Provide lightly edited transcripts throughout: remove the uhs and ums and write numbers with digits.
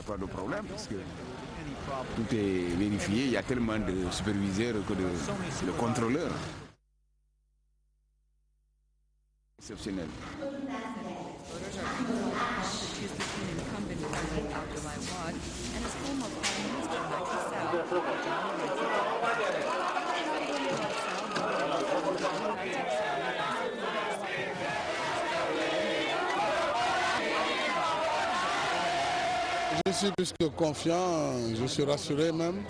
n'y a pas de problème parce que tout est vérifié, il y a tellement de superviseurs que de contrôleurs. Exceptionnel. Je suis plus que confiant, je suis rassuré même.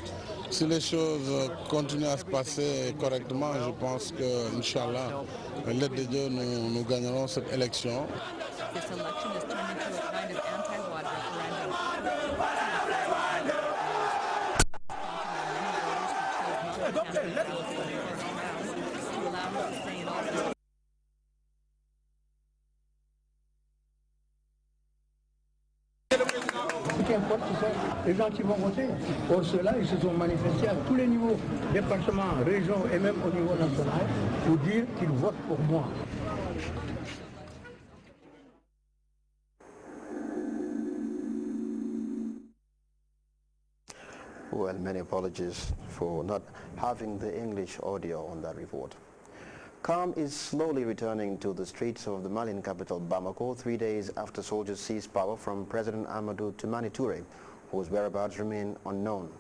Si les choses continuent à se passer correctement, je pense que, Inch'Allah, l'aide de Dieu, nous gagnerons cette élection. This election has turned into a kind of anti-Wad referendum. Ce qui importe, ce sont les gens qui vont voter. Pour cela, ils se sont manifestés à tous les niveaux, département, région et même au niveau national, pour dire qu'ils votent pour moi. Well, many apologies for not having the English audio on that report. Calm is slowly returning to the streets of the Malian capital, Bamako, 3 days after soldiers seized power from President Amadou Toumani Touré, whose whereabouts remain unknown.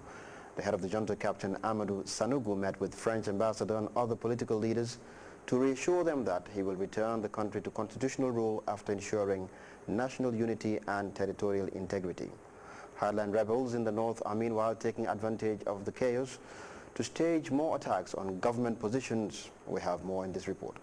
The head of the junta, Captain Amadou Sanougou, met with French ambassador and other political leaders to reassure them that he will return the country to constitutional rule after ensuring national unity and territorial integrity. Highland rebels in the north are meanwhile taking advantage of the chaos to stage more attacks on government positions. We have more in this report.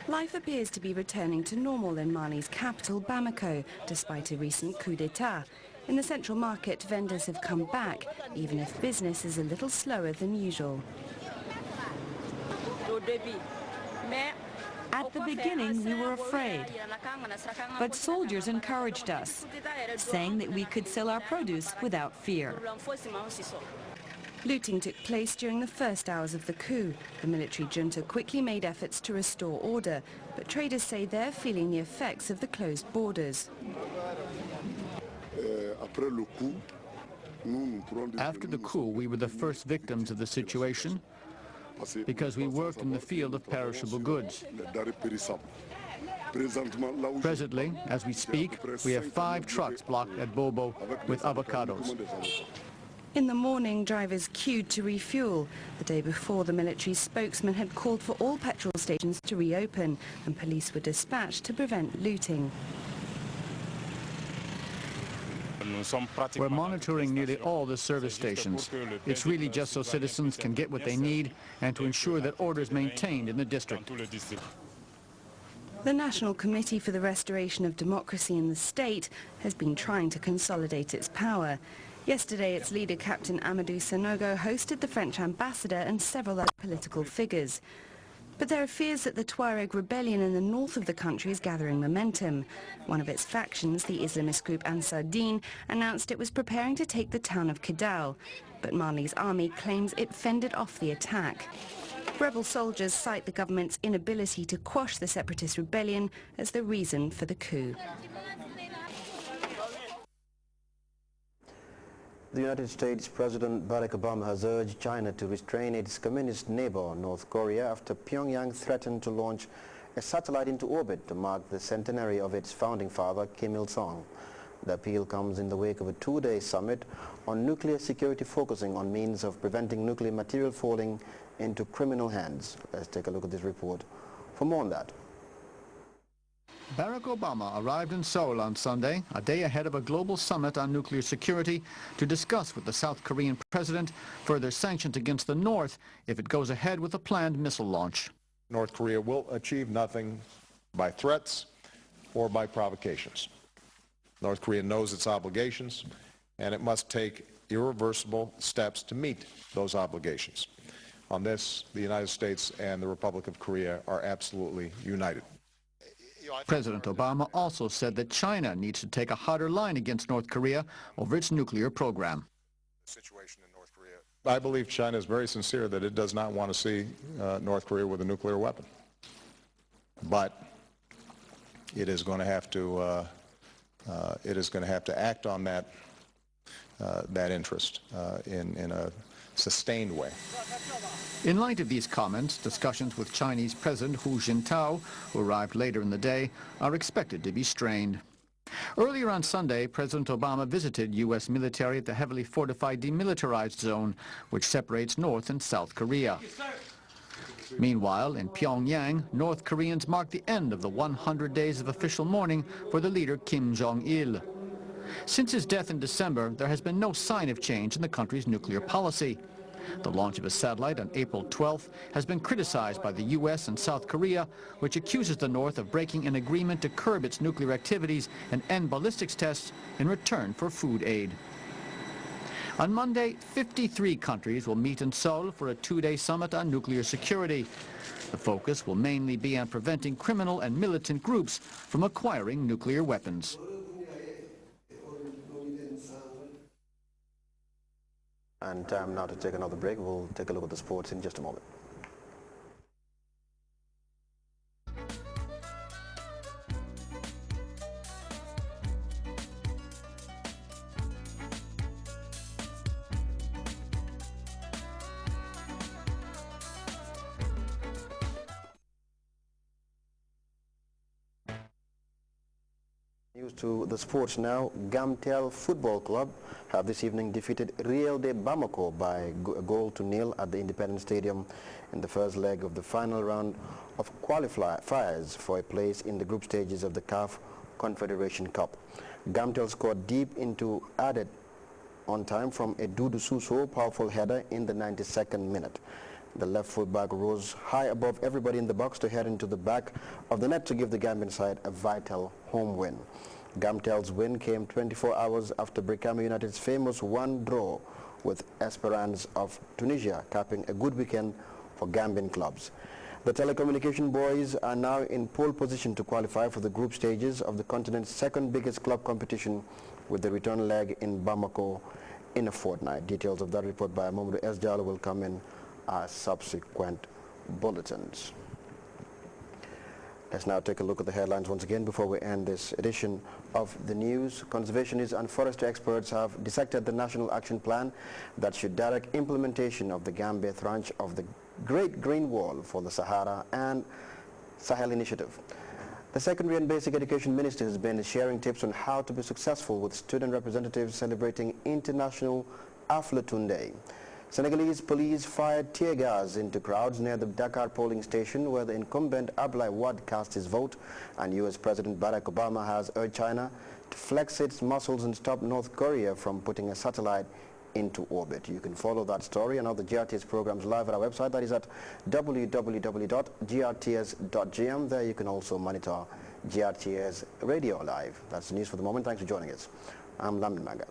Life appears to be returning to normal in Mali's capital, Bamako, despite a recent coup d'etat. In the central market, vendors have come back, even if business is a little slower than usual. At the beginning, we were afraid, but soldiers encouraged us, saying that we could sell our produce without fear. Looting took place during the first hours of the coup. The military junta quickly made efforts to restore order, but traders say they're feeling the effects of the closed borders. After the coup, we were the first victims of the situation because we worked in the field of perishable goods. Presently, as we speak, we have 5 trucks blocked at Bobo with avocados. In the morning, drivers queued to refuel. The day before, the military spokesman had called for all petrol stations to reopen, and police were dispatched to prevent looting. We're monitoring nearly all the service stations. It's really just so citizens can get what they need and to ensure that order is maintained in the district. The National Committee for the Restoration of Democracy in the State has been trying to consolidate its power. Yesterday, its leader, Captain Amadou Sanougou, hosted the French ambassador and several other political figures. But there are fears that the Tuareg rebellion in the north of the country is gathering momentum. One of its factions, the Islamist group Ansar Dine, announced it was preparing to take the town of Kidal. But Mali's army claims it fended off the attack. Rebel soldiers cite the government's inability to quash the separatist rebellion as the reason for the coup. The United States President Barack Obama has urged China to restrain its communist neighbor, North Korea, after Pyongyang threatened to launch a satellite into orbit to mark the centenary of its founding father, Kim Il-sung. The appeal comes in the wake of a 2-day summit on nuclear security focusing on means of preventing nuclear material falling into criminal hands. Let's take a look at this report for more on that. Barack Obama arrived in Seoul on Sunday, a day ahead of a global summit on nuclear security, to discuss with the South Korean president further sanctions against the North if it goes ahead with a planned missile launch. North Korea will achieve nothing by threats or by provocations. North Korea knows its obligations, and it must take irreversible steps to meet those obligations. On this, the United States and the Republic of Korea are absolutely united. President Obama also said that China needs to take a harder line against North Korea over its nuclear program. I believe China is very sincere that it does not want to see North Korea with a nuclear weapon. But it is going to have to it is going to have to act on that interest in a sustained way. In light of these comments, discussions with Chinese President Hu Jintao, who arrived later in the day, are expected to be strained. Earlier on Sunday, President Obama visited U.S. military at the heavily fortified demilitarized zone, which separates North and South Korea. Meanwhile, in Pyongyang, North Koreans marked the end of the 100 days of official mourning for the leader Kim Jong-il. Since his death in December, there has been no sign of change in the country's nuclear policy. The launch of a satellite on April 12th has been criticized by the U.S. and South Korea, which accuses the North of breaking an agreement to curb its nuclear activities and end ballistics tests in return for food aid. On Monday, 53 countries will meet in Seoul for a two-day summit on nuclear security. The focus will mainly be on preventing criminal and militant groups from acquiring nuclear weapons. And time now to take another break. We'll take a look at the sports in just a moment. News to the sports now. Gamtel Football Club have this evening defeated Real de Bamako by a goal to nil at the Independence Stadium in the first leg of the final round of qualifiers for a place in the group stages of the CAF Confederation Cup. Gamtel scored deep into added on time from a Dudu Suso powerful header in the 92nd minute. The left fullback rose high above everybody in the box to head into the back of the net to give the Gambian side a vital home win. Gamtel's win came 24 hours after Brikama United's famous one draw with Esperance of Tunisia, capping a good weekend for Gambian clubs. The telecommunication boys are now in pole position to qualify for the group stages of the continent's second biggest club competition, with the return leg in Bamako in a fortnight. Details of that report by Mamadou S. Jallo will come in our subsequent bulletins. Let's now take a look at the headlines once again before we end this edition of the news. Conservationists and forestry experts have dissected the national action plan that should direct implementation of the Gambia tranche of the Great Green Wall for the Sahara and Sahel Initiative. The Secondary and Basic Education Minister has been sharing tips on how to be successful with student representatives celebrating International Aflatun Day. Senegalese police fired tear gas into crowds near the Dakar polling station where the incumbent Abdoulaye Wade cast his vote, and U.S. President Barack Obama has urged China to flex its muscles and stop North Korea from putting a satellite into orbit. You can follow that story and other GRTS programs live at our website, that is at www.grts.gm. There you can also monitor GRTS Radio Live. That's the news for the moment. Thanks for joining us. I'm Lamin Manga.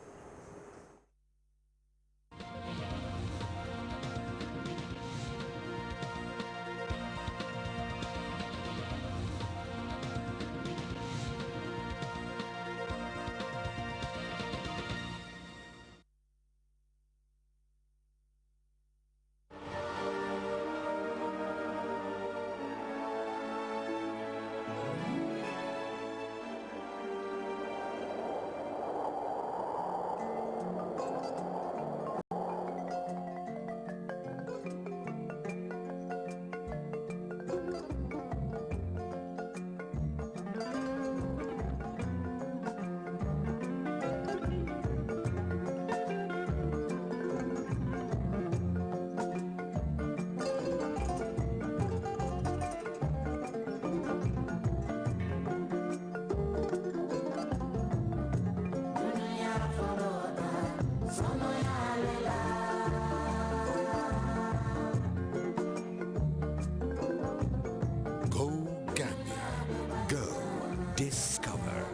Discover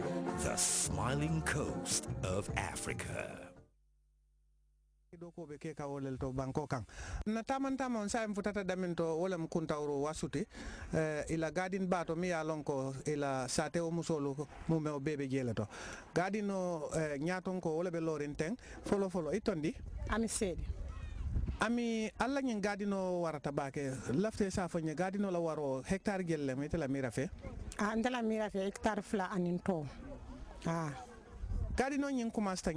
the smiling coast of Africa. na tamon sa mfutata daminto wala mkuntawro wasuti ila gadin bato mi ya lonko ila sate o musolo mume o bebe jeleto gadino nyaton ko wala be lorinteng folo itondi ami sedi ami alla nyen gadino warata bake lafte sa fanya gadino la waro hectare gelle metela mirafe ndala mirafe hectare fla aninto gadi no nyin commence ta